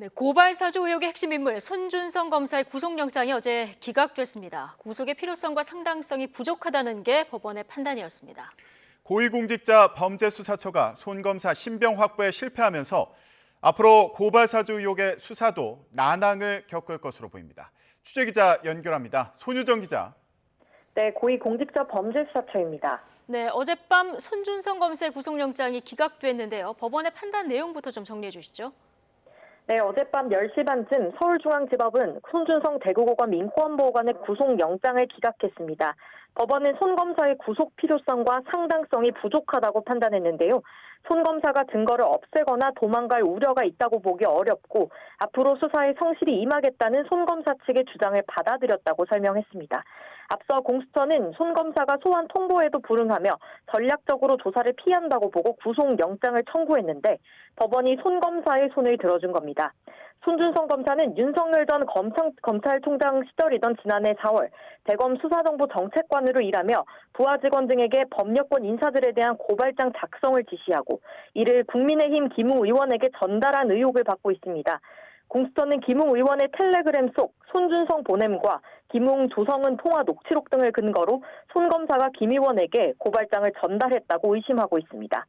네, 고발 사주 의혹의 핵심 인물 손준성 검사의 구속영장이 어제 기각됐습니다. 구속의 필요성과 상당성이 부족하다는 게 법원의 판단이었습니다. 고위공직자 범죄수사처가 손 검사 신병 확보에 실패하면서 앞으로 고발 사주 의혹의 수사도 난항을 겪을 것으로 보입니다. 취재기자 연결합니다. 손유정 기자. 네, 고위공직자 범죄수사처입니다. 네, 어젯밤 손준성 검사의 구속영장이 기각됐는데요. 법원의 판단 내용부터 좀 정리해 주시죠. 네, 어젯밤 10시 반쯤 서울중앙지법은 손준성 대구고검 민권보호관의 구속영장을 기각했습니다. 법원은 손 검사의 구속 필요성과 상당성이 부족하다고 판단했는데요. 손 검사가 증거를 없애거나 도망갈 우려가 있다고 보기 어렵고 앞으로 수사에 성실히 임하겠다는 손 검사 측의 주장을 받아들였다고 설명했습니다. 앞서 공수처는 손 검사가 소환 통보에도 불응하며 전략적으로 조사를 피한다고 보고 구속영장을 청구했는데 법원이 손 검사의 손을 들어준 겁니다. 손준성 검사는 윤석열 전 검찰총장 시절이던 지난해 4월 대검 수사정보 정책관으로 일하며 부하 직원 등에게 법률권 인사들에 대한 고발장 작성을 지시하고 이를 국민의힘 김웅 의원에게 전달한 의혹을 받고 있습니다. 공수처는 김웅 의원의 텔레그램 속 손준성 보냄과 김웅 조성은 통화 녹취록 등을 근거로 손 검사가 김 의원에게 고발장을 전달했다고 의심하고 있습니다.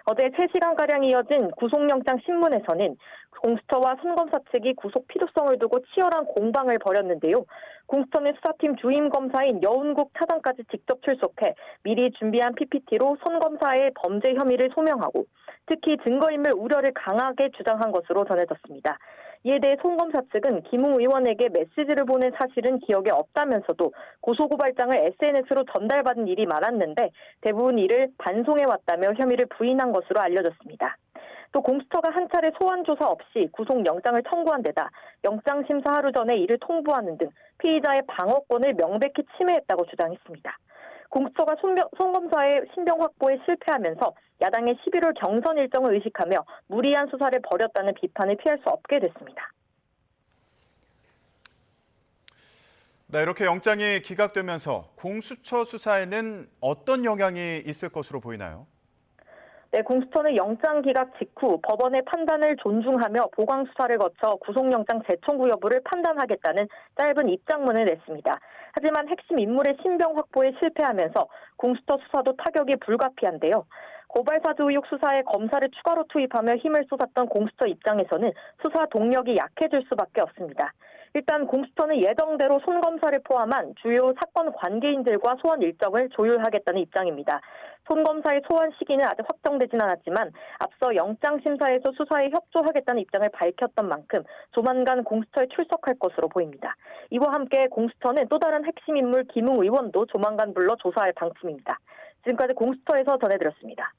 어제 3시간가량 이어진 구속영장 신문에서는 공수처와 손 검사 측이 구속 필요성을 두고 치열한 공방을 벌였는데요. 공수처는 수사팀 주임 검사인 여운국 차장까지 직접 출석해 미리 준비한 PPT로 손 검사의 범죄 혐의를 소명하고 특히 증거인멸 우려를 강하게 주장한 것으로 전해졌습니다. 이에 대해 손 검사 측은 김웅 의원에게 메시지를 보낸 사실은 기억에 없다면서도 고소고발장을 SNS로 전달받은 일이 많았는데 대부분 이를 반송해왔다며 혐의를 부인한 것으로 알려졌습니다. 또 공수처가 한 차례 소환 조사 없이 구속영장을 청구한 데다 영장 심사 하루 전에 이를 통보하는 등 피의자의 방어권을 명백히 침해했다고 주장했습니다. 공수처가 손 검사의 신병 확보에 실패하면서 야당의 11월 경선 일정을 의식하며 무리한 수사를 벌였다는 비판을 피할 수 없게 됐습니다. 네, 이렇게 영장이 기각되면서 공수처 수사에는 어떤 영향이 있을 것으로 보이나요? 네, 공수처는 영장 기각 직후 법원의 판단을 존중하며 보강 수사를 거쳐 구속영장 재청구 여부를 판단하겠다는 짧은 입장문을 냈습니다. 하지만 핵심 인물의 신병 확보에 실패하면서 공수처 수사도 타격이 불가피한데요. 고발 사주 의혹 수사에 검사를 추가로 투입하며 힘을 쏟았던 공수처 입장에서는 수사 동력이 약해질 수밖에 없습니다. 일단 공수처는 예정대로 손 검사를 포함한 주요 사건 관계인들과 소환 일정을 조율하겠다는 입장입니다. 손 검사의 소환 시기는 아직 확정되진 않았지만 앞서 영장심사에서 수사에 협조하겠다는 입장을 밝혔던 만큼 조만간 공수처에 출석할 것으로 보입니다. 이와 함께 공수처는 또 다른 핵심 인물 김웅 의원도 조만간 불러 조사할 방침입니다. 지금까지 공수처에서 전해드렸습니다.